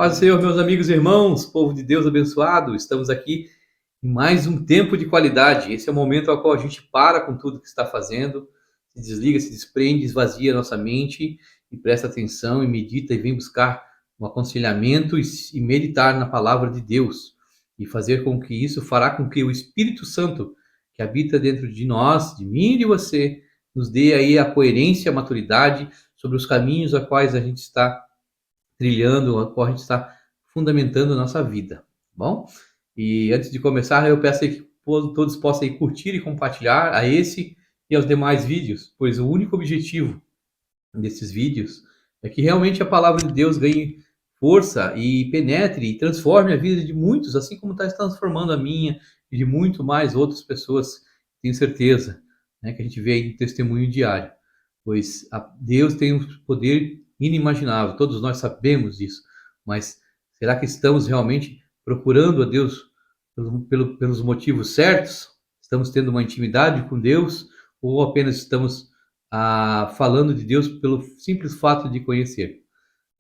Paz do Senhor, meus amigos e irmãos, povo de Deus abençoado, estamos aqui em mais um tempo de qualidade. Esse é o momento ao qual a gente para com tudo que está fazendo, se desliga, se desprende, esvazia a nossa mente e presta atenção e medita e vem buscar um aconselhamento e meditar na palavra de Deus e fazer com que isso fará com que o Espírito Santo que habita dentro de nós, de mim e de você, nos dê aí a coerência, a maturidade sobre os caminhos a quais a gente está trilhando, a qual a gente está fundamentando a nossa vida, tá bom? E antes de começar, eu peço aí que todos possam aí curtir e compartilhar a esse e aos demais vídeos, pois o único objetivo desses vídeos é que realmente a palavra de Deus ganhe força e penetre e transforme a vida de muitos, assim como está transformando a minha e de muito mais outras pessoas, tenho certeza, né, que a gente vê aí no testemunho diário, pois Deus tem um poder inimaginável, todos nós sabemos disso, mas será que estamos realmente procurando a Deus pelos motivos certos? Estamos tendo uma intimidade com Deus ou apenas estamos falando de Deus pelo simples fato de conhecer?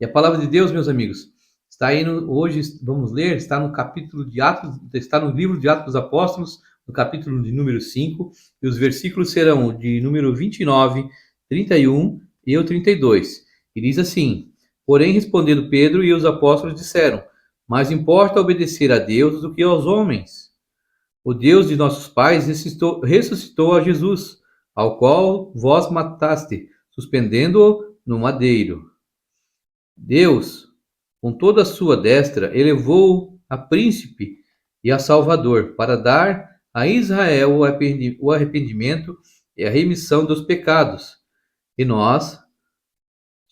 E a palavra de Deus, meus amigos, está aí hoje, vamos ler, está no capítulo de Atos, está no livro de Atos dos Apóstolos, no capítulo de número 5, e os versículos serão de número 29, 31 e o 32. E diz assim: porém, respondendo Pedro e os apóstolos disseram: mais importa obedecer a Deus do que aos homens. O Deus de nossos pais ressuscitou a Jesus, ao qual vós mataste, suspendendo-o no madeiro. Deus, com toda a sua destra, elevou-o a príncipe e a salvador, para dar a Israel o arrependimento e a remissão dos pecados. E nós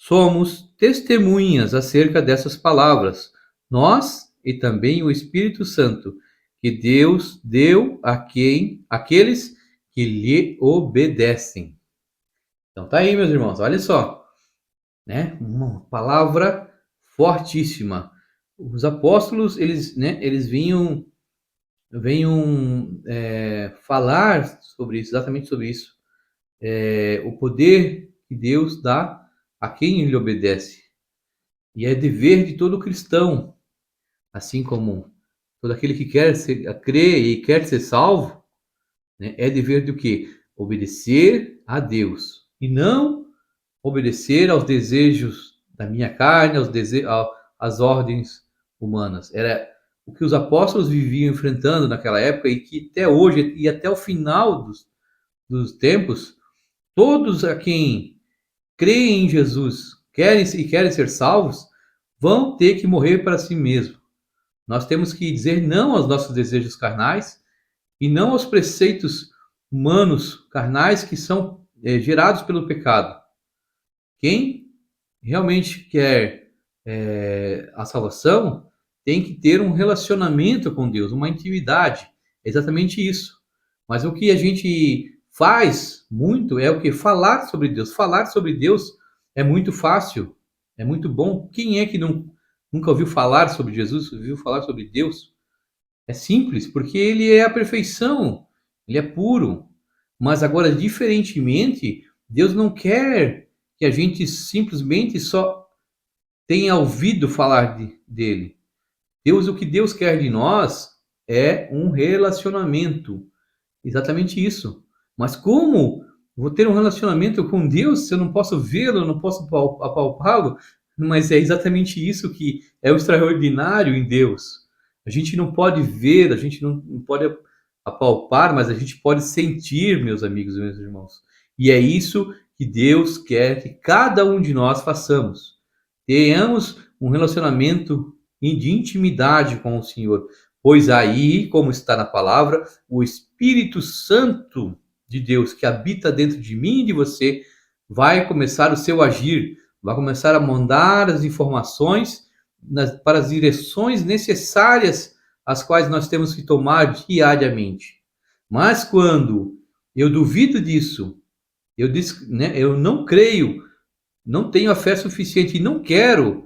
somos testemunhas acerca dessas palavras, nós e também o Espírito Santo, que Deus deu aqueles que lhe obedecem. Então tá aí, meus irmãos, olha só, né? Uma palavra fortíssima. Os apóstolos, eles vinham falar sobre isso, exatamente sobre isso. O poder que Deus dá a quem ele obedece. E é dever de todo cristão, assim como todo aquele que crê e quer ser salvo, né? É dever do quê? Obedecer a Deus e não obedecer aos desejos da minha carne, às ordens humanas. Era o que os apóstolos viviam enfrentando naquela época e que até hoje e até o final dos tempos, todos a quem creem em Jesus querem ser salvos, vão ter que morrer para si mesmo. Nós temos que dizer não aos nossos desejos carnais e não aos preceitos humanos carnais que são gerados pelo pecado. Quem realmente quer a salvação tem que ter um relacionamento com Deus, uma intimidade. É exatamente isso. Mas o que a gente faz muito é o que? Falar sobre Deus. Falar sobre Deus é muito fácil, é muito bom. Quem é que nunca ouviu falar sobre Jesus, ouviu falar sobre Deus? É simples, porque ele é a perfeição, ele é puro. Mas agora, diferentemente, Deus não quer que a gente simplesmente só tenha ouvido falar dele. O que Deus quer de nós é um relacionamento. Exatamente isso. Mas como vou ter um relacionamento com Deus se eu não posso vê-lo, não posso apalpá-lo? Mas é exatamente isso que é o extraordinário em Deus. A gente não pode ver, a gente não pode apalpar, mas a gente pode sentir, meus amigos e meus irmãos. E é isso que Deus quer que cada um de nós façamos. Tenhamos um relacionamento de intimidade com o Senhor. Pois aí, como está na palavra, o Espírito Santo de Deus que habita dentro de mim e de você vai começar o seu agir, vai começar a mandar as informações para as direções necessárias as quais nós temos que tomar diariamente. Mas quando eu duvido disso, eu não creio, não tenho a fé suficiente e não quero,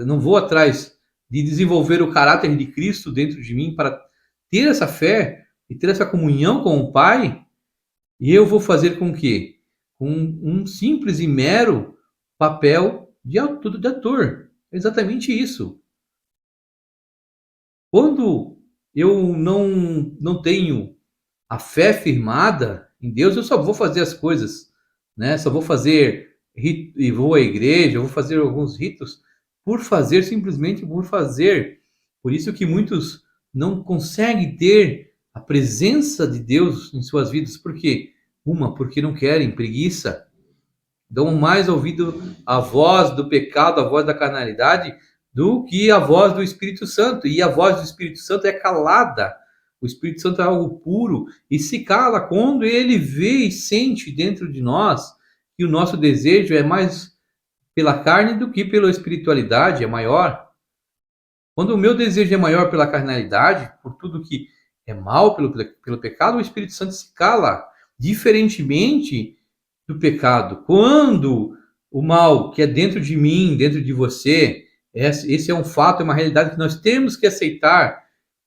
não vou atrás de desenvolver o caráter de Cristo dentro de mim para ter essa fé e ter essa comunhão com o Pai, e eu vou fazer com que um simples e mero papel de ator. É exatamente isso. Quando eu não tenho a fé firmada em Deus, eu só vou fazer as coisas, né? Só vou fazer rito e vou à igreja, vou fazer alguns ritos por fazer, simplesmente por fazer. Por isso que muitos não conseguem ter a presença de Deus em suas vidas, por quê? Porque não querem, preguiça, dão mais ouvido à voz do pecado, à voz da carnalidade, do que à voz do Espírito Santo. E a voz do Espírito Santo é calada. O Espírito Santo é algo puro e se cala quando ele vê e sente dentro de nós que o nosso desejo é mais pela carne do que pela espiritualidade, é maior. Quando o meu desejo é maior pela carnalidade, por tudo que é mal pelo pecado, o Espírito Santo se cala. Diferentemente do pecado. Quando o mal que é dentro de mim, dentro de você, esse é um fato, é uma realidade que nós temos que aceitar,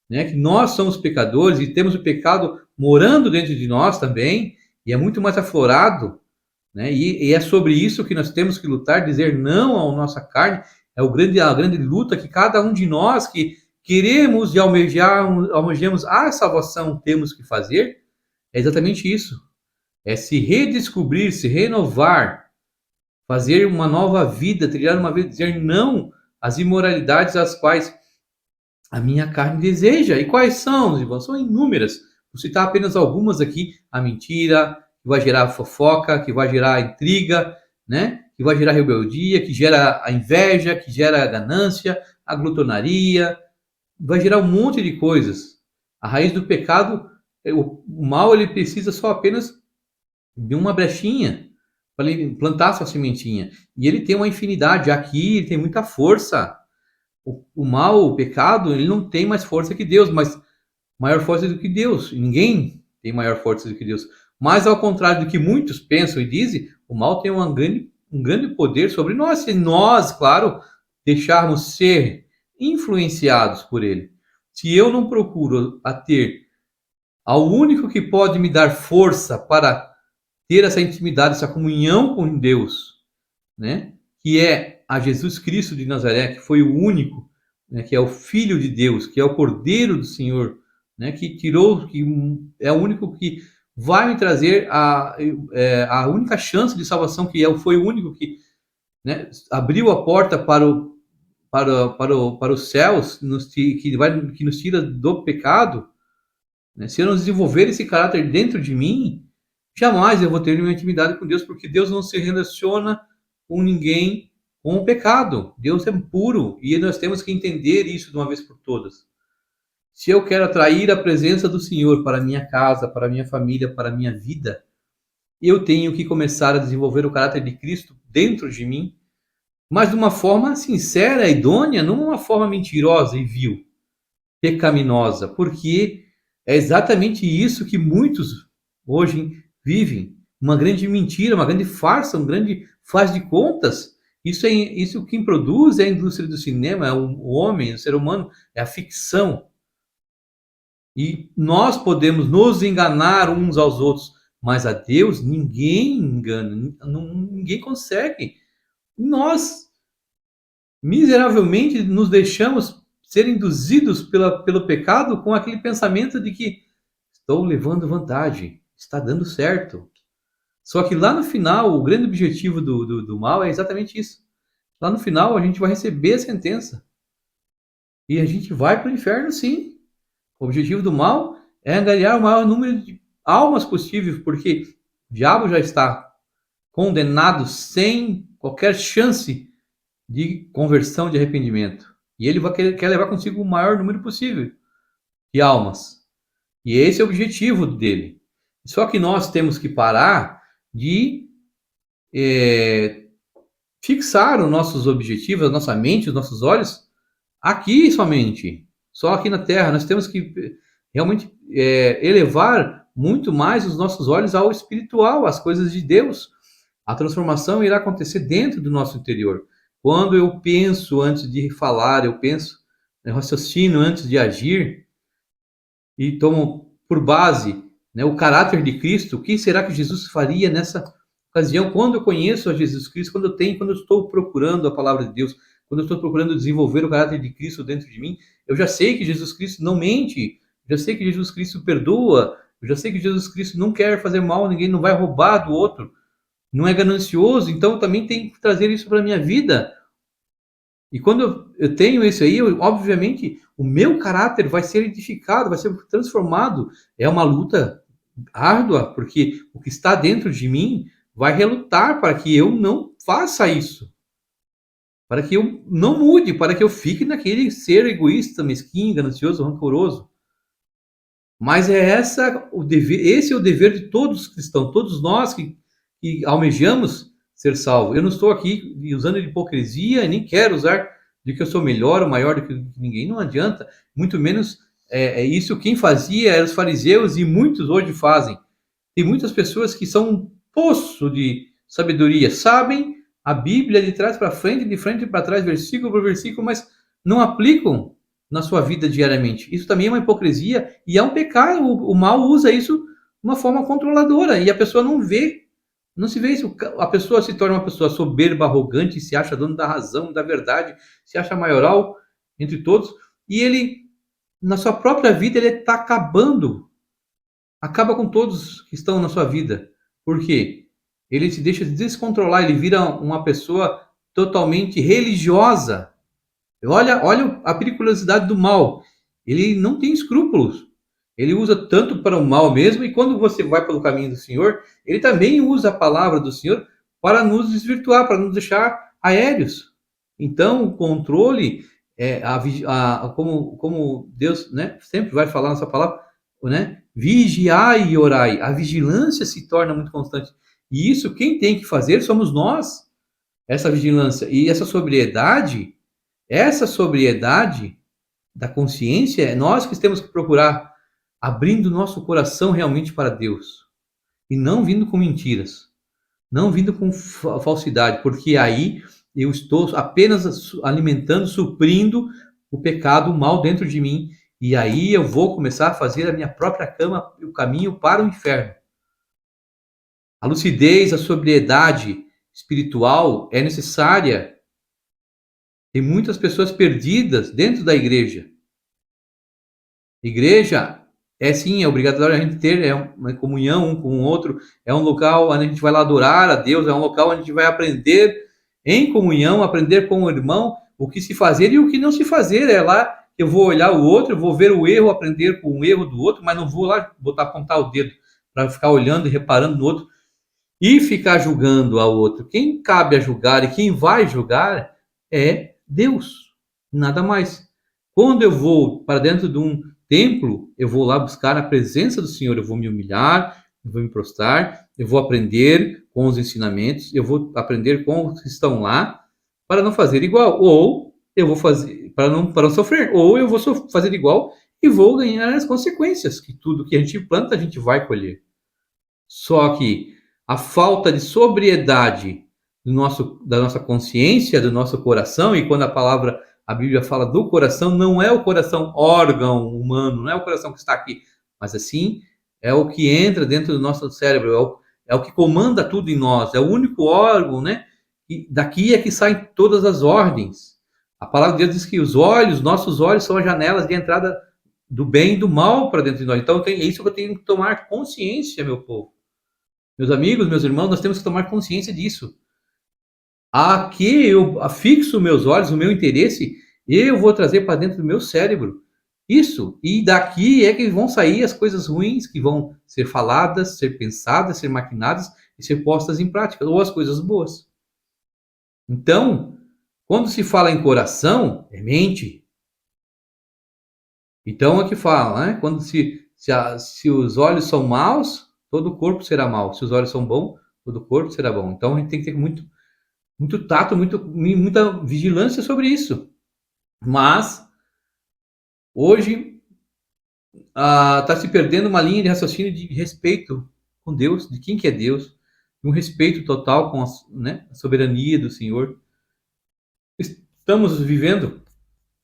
né? Que nós somos pecadores e temos o pecado morando dentro de nós também, e é muito mais aflorado, né? E é sobre isso que nós temos que lutar, dizer não à nossa carne, é a grande luta que cada um de nós que queremos e almejamos a salvação temos que fazer, é exatamente isso. É se redescobrir, se renovar, fazer uma nova vida, trilhar uma vida, dizer não às imoralidades às quais a minha carne deseja. E quais são, irmãos? São inúmeras. Vou citar apenas algumas aqui: a mentira, que vai gerar fofoca, que vai gerar intriga, né? Que vai gerar rebeldia, que gera a inveja, que gera a ganância, a glutonaria, vai gerar um monte de coisas. A raiz do pecado, o mal, ele precisa só apenas de uma brechinha para ele plantar sua sementinha. E ele tem uma infinidade. Aqui ele tem muita força. O mal, o pecado, ele não tem mais força que Deus, mas maior força do que Deus. Ninguém tem maior força do que Deus. Mas ao contrário do que muitos pensam e dizem, o mal tem um grande poder sobre nós. Se nós, claro, deixarmos ser influenciados por ele. Se eu não procuro a ter ao único que pode me dar força para ter essa intimidade, essa comunhão com Deus, né? Que é a Jesus Cristo de Nazaré, que foi o único, né? Que é o Filho de Deus, que é o Cordeiro do Senhor, né? Que é o único que vai me trazer a única chance de salvação, foi o único que, né, abriu a porta para os céus, que nos tira do pecado, né? Se eu não desenvolver esse caráter dentro de mim, jamais eu vou ter uma intimidade com Deus, porque Deus não se relaciona com ninguém com o pecado. Deus é puro e nós temos que entender isso de uma vez por todas. Se eu quero atrair a presença do Senhor para a minha casa, para a minha família, para a minha vida, eu tenho que começar a desenvolver o caráter de Cristo dentro de mim, mas de uma forma sincera, idônea, não uma forma mentirosa e vil, pecaminosa, porque é exatamente isso que muitos hoje vivem, uma grande mentira, uma grande farsa, um grande faz de contas. Isso quem produz é a indústria do cinema, é o homem, o ser humano, é a ficção. E nós podemos nos enganar uns aos outros, mas a Deus ninguém engana, ninguém consegue. Nós miseravelmente nos deixamos ser induzidos pelo pecado com aquele pensamento de que estou levando vantagem, está dando certo. Só que lá no final, o grande objetivo do mal é exatamente isso. Lá no final, a gente vai receber a sentença. E a gente vai para o inferno, sim. O objetivo do mal é angariar o maior número de almas possível, porque o diabo já está condenado sem qualquer chance de conversão, de arrependimento. E ele quer levar consigo o maior número possível de almas. E esse é o objetivo dele. Só que nós temos que parar de fixar os nossos objetivos, a nossa mente, os nossos olhos aqui somente, só aqui na Terra. Nós temos que realmente elevar muito mais os nossos olhos ao espiritual, às coisas de Deus. A transformação irá acontecer dentro do nosso interior. Quando eu penso antes de falar, eu raciocínio antes de agir e tomo por base, né, o caráter de Cristo, o que será que Jesus faria nessa ocasião? Quando eu conheço a Jesus Cristo, quando eu estou procurando a palavra de Deus, quando eu estou procurando desenvolver o caráter de Cristo dentro de mim, Eu já sei que Jesus Cristo não mente, eu já sei que Jesus Cristo perdoa, eu já sei que Jesus Cristo não quer fazer mal a ninguém, não vai roubar do outro, não é ganancioso, então eu também tenho que trazer isso para a minha vida. E quando eu tenho isso aí, obviamente, o meu caráter vai ser edificado, vai ser transformado. É uma luta árdua, porque o que está dentro de mim vai relutar para que eu não faça isso, para que eu não mude, para que eu fique naquele ser egoísta, mesquinho, ganancioso, rancoroso. Mas esse é o dever de todos os cristãos, todos nós que almejamos ser salvos. Eu não estou aqui usando de hipocrisia, nem quero usar de que eu sou melhor ou maior do que ninguém, não adianta, muito menos isso quem fazia eram os fariseus e muitos hoje fazem. Tem muitas pessoas que são um poço de sabedoria, sabem a Bíblia de trás para frente, de frente para trás, versículo por versículo, mas não aplicam na sua vida diariamente. Isso também é uma hipocrisia e é um pecado. O mal usa isso de uma forma controladora e a pessoa não vê, não se vê isso. A pessoa se torna uma pessoa soberba, arrogante, se acha dono da razão, da verdade, se acha maioral entre todos e ele, na sua própria vida, ele está acaba com todos que estão na sua vida. Por quê? Ele se deixa descontrolar, ele vira uma pessoa totalmente religiosa. Olha a periculosidade do mal. Ele não tem escrúpulos. Ele usa tanto para o mal mesmo, e quando você vai pelo caminho do Senhor, ele também usa a palavra do Senhor para nos desvirtuar, para nos deixar aéreos. Então, o controle, como Deus, né, sempre vai falar nessa palavra, né, vigiai e orai. A vigilância se torna muito constante. E isso quem tem que fazer somos nós, essa vigilância. E essa sobriedade da consciência, é nós que temos que procurar, abrindo nosso coração realmente para Deus. E não vindo com mentiras, não vindo com falsidade, porque aí eu estou apenas alimentando, suprindo o pecado, o mal dentro de mim, e aí eu vou começar a fazer a minha própria cama, o caminho para o inferno. A lucidez, a sobriedade espiritual é necessária. Tem muitas pessoas perdidas dentro da igreja. Igreja é obrigatório a gente ter uma comunhão um com o outro, é um local onde a gente vai lá adorar a Deus, é um local onde a gente vai aprender em comunhão, aprender com o irmão o que se fazer e o que não se fazer. É lá que eu vou olhar o outro, eu vou ver o erro, aprender com o erro do outro, mas não vou lá apontar o dedo para ficar olhando e reparando no outro e ficar julgando ao outro. Quem cabe a julgar e quem vai julgar é Deus, nada mais. Quando eu vou para dentro de um templo, eu vou lá buscar a presença do Senhor, eu vou me humilhar, eu vou me prostrar, eu vou aprender com os ensinamentos, eu vou aprender com os que estão lá, para não fazer igual, ou eu vou fazer, para não sofrer, ou eu vou fazer igual e vou ganhar as consequências, que tudo que a gente planta, a gente vai colher. Só que a falta de sobriedade da nossa consciência, do nosso coração, e quando a Bíblia fala do coração, não é o coração órgão humano, não é o coração que está aqui, mas assim é o que entra dentro do nosso cérebro, é o que comanda tudo em nós, é o único órgão, né? E daqui é que saem todas as ordens. A palavra de Deus diz que nossos olhos são as janelas de entrada do bem e do mal para dentro de nós. Então é isso que eu tenho que tomar consciência, meu povo. Meus amigos, meus irmãos, nós temos que tomar consciência disso. Aqui eu afixo meus olhos, o meu interesse, eu vou trazer para dentro do meu cérebro isso. E daqui é que vão sair as coisas ruins que vão ser faladas, ser pensadas, ser maquinadas e ser postas em prática, ou as coisas boas. Então, quando se fala em coração, é mente. Então é que fala, né? Quando se os olhos são maus, todo o corpo será mau. Se os olhos são bons, todo o corpo será bom. Então a gente tem que ter muito tato, muita vigilância sobre isso. Mas hoje está se perdendo uma linha de raciocínio de respeito com Deus, de quem que é Deus, um respeito total com a soberania do Senhor. Estamos vivendo,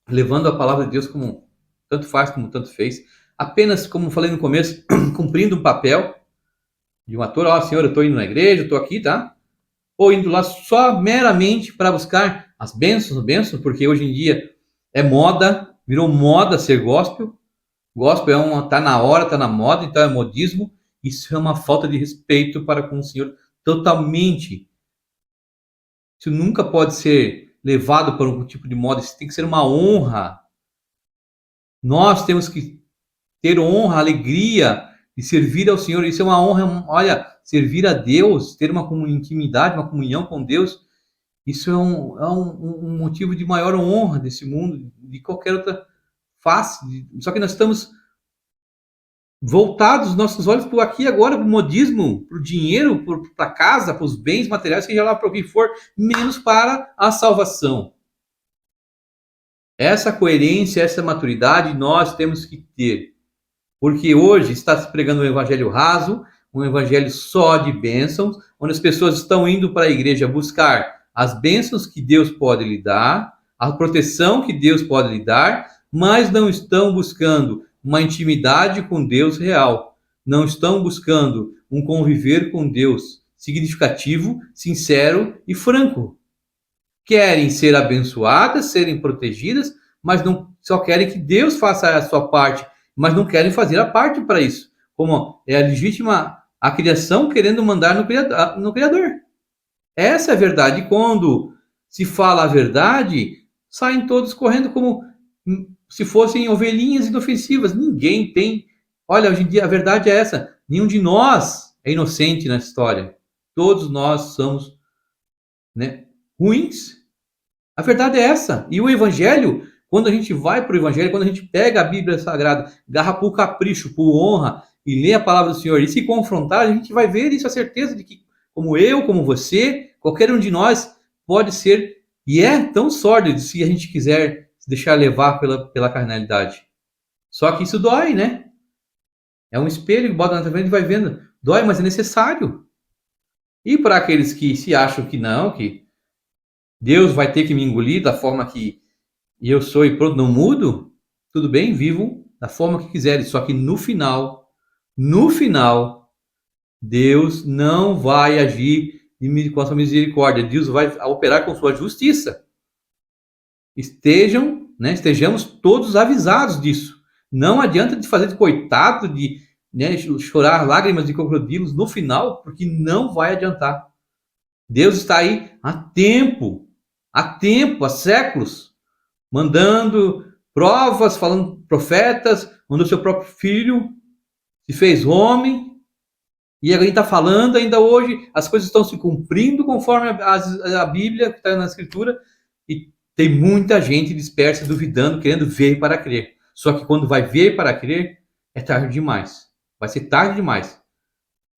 levando a palavra de Deus como tanto faz, como tanto fez, apenas, como falei no começo, cumprindo um papel de um ator. Senhor, eu estou indo na igreja, eu estou aqui, tá? Ou indo lá só meramente para buscar as bênçãos, porque hoje em dia é moda Virou moda ser gospel. Gospel tá na hora, tá na moda, então é modismo. Isso é uma falta de respeito para com o Senhor totalmente. Isso nunca pode ser levado para um tipo de moda, isso tem que ser uma honra. Nós temos que ter honra, alegria de servir ao Senhor. Isso é uma honra, olha, servir a Deus, ter uma intimidade, uma comunhão com Deus, isso é um motivo de maior honra desse mundo, de qualquer outra face. Só que nós estamos voltados nossos olhos para aqui agora, para o modismo, para o dinheiro, para a casa, para os bens materiais, seja lá para o que for, menos para a salvação. Essa coerência, essa maturidade nós temos que ter. Porque hoje está se pregando um evangelho raso, um evangelho só de bênçãos, onde as pessoas estão indo para a igreja buscar as bênçãos que Deus pode lhe dar, a proteção que Deus pode lhe dar, mas não estão buscando uma intimidade com Deus real. Não estão buscando um conviver com Deus significativo, sincero e franco. Querem ser abençoadas, serem protegidas, mas não só querem que Deus faça a sua parte, mas não querem fazer a parte para isso. Como é a legítima a criação querendo mandar no Criador. Essa é a verdade. Quando se fala a verdade, saem todos correndo como se fossem ovelhinhas inofensivas. Ninguém tem. Olha, hoje em dia a verdade é essa. Nenhum de nós é inocente na história. Todos nós somos, né, ruins. A verdade é essa. E o Evangelho, quando a gente vai para o Evangelho, quando a gente pega a Bíblia Sagrada, garra por capricho, por honra, e lê a palavra do Senhor e se confrontar, a gente vai ver isso, a certeza de que, como eu, como você, qualquer um de nós pode ser, e é tão sórdido se a gente quiser se deixar levar pela carnalidade. Só que isso dói, né? É um espelho que bota na frente e vai vendo. Dói, mas é necessário. E para aqueles que se acham que não, que Deus vai ter que me engolir da forma que eu sou e pronto, não mudo, tudo bem, vivam da forma que quiserem. Só que no final, Deus não vai agir com a sua misericórdia. Deus vai operar com sua justiça. Estejamos todos avisados disso. Não adianta de fazer de coitado, de chorar lágrimas de crocodilos no final, porque não vai adiantar. Deus está aí há tempo, há séculos, mandando provas, falando profetas, mandou seu próprio filho, se fez homem, e a gente está falando ainda hoje, as coisas estão se cumprindo conforme a Bíblia, que está na Escritura, e tem muita gente dispersa, duvidando, querendo ver para crer. Só que quando vai ver para crer, é tarde demais. Vai ser tarde demais.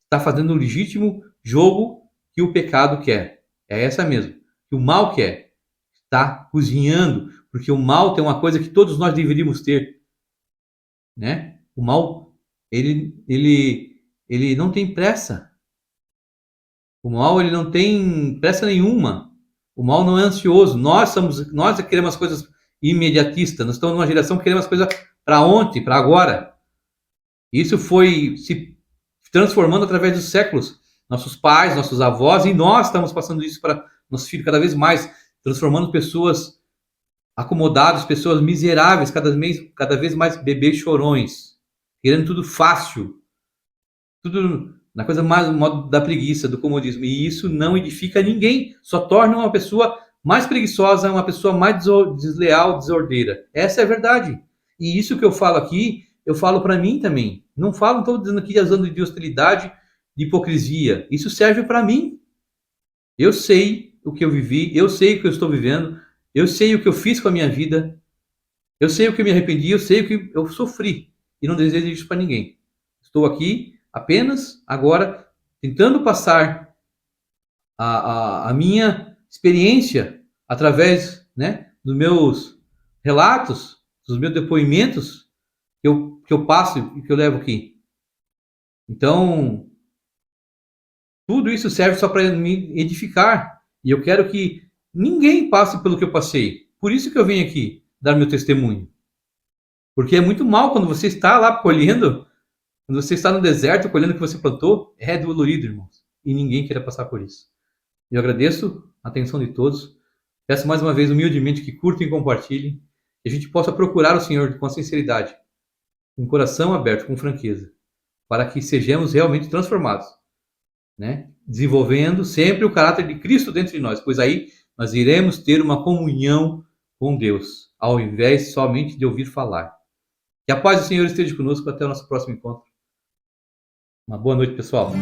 Está fazendo o legítimo jogo que o pecado quer. É essa mesmo. Que o mal quer. Está cozinhando. Porque o mal tem uma coisa que todos nós deveríamos ter. Né? O mal, ele não tem pressa. O mal, ele não tem pressa nenhuma. O mal não é ansioso. Nós queremos as coisas imediatistas. Nós estamos numa geração que queremos as coisas para ontem, para agora. Isso foi se transformando através dos séculos. Nossos pais, nossos avós, e nós estamos passando isso para nossos filhos cada vez mais, transformando pessoas acomodadas, pessoas miseráveis, cada vez mais bebês chorões, querendo tudo fácil, tudo na coisa mais no modo da preguiça, do comodismo. E isso não edifica ninguém, só torna uma pessoa mais preguiçosa, uma pessoa mais desleal, desordeira. Essa é a verdade. E isso que eu falo aqui, eu falo para mim também. Não estou dizendo aqui usando de hostilidade, de hipocrisia. Isso serve para mim. Eu sei o que eu vivi, eu sei o que eu estou vivendo, eu sei o que eu fiz com a minha vida, eu sei o que eu me arrependi, eu sei o que eu sofri. E não desejo isso para ninguém. Estou aqui apenas agora tentando passar a minha experiência através, né, dos meus relatos, dos meus depoimentos que eu passo e que eu levo aqui. Então, tudo isso serve só para me edificar. E eu quero que ninguém passe pelo que eu passei. Por isso que eu venho aqui dar meu testemunho. Porque é muito mal quando você está lá colhendo, quando você está no deserto colhendo o que você plantou, é dolorido, irmãos. E ninguém queira passar por isso. Eu agradeço a atenção de todos. Peço mais uma vez humildemente que curtam e compartilhem. Que a gente possa procurar o Senhor com sinceridade, com o coração aberto, com franqueza, para que sejamos realmente transformados, né? Desenvolvendo sempre o caráter de Cristo dentro de nós, pois aí nós iremos ter uma comunhão com Deus, ao invés somente de ouvir falar. Que a paz do Senhor esteja conosco até o nosso próximo encontro. Uma boa noite, pessoal.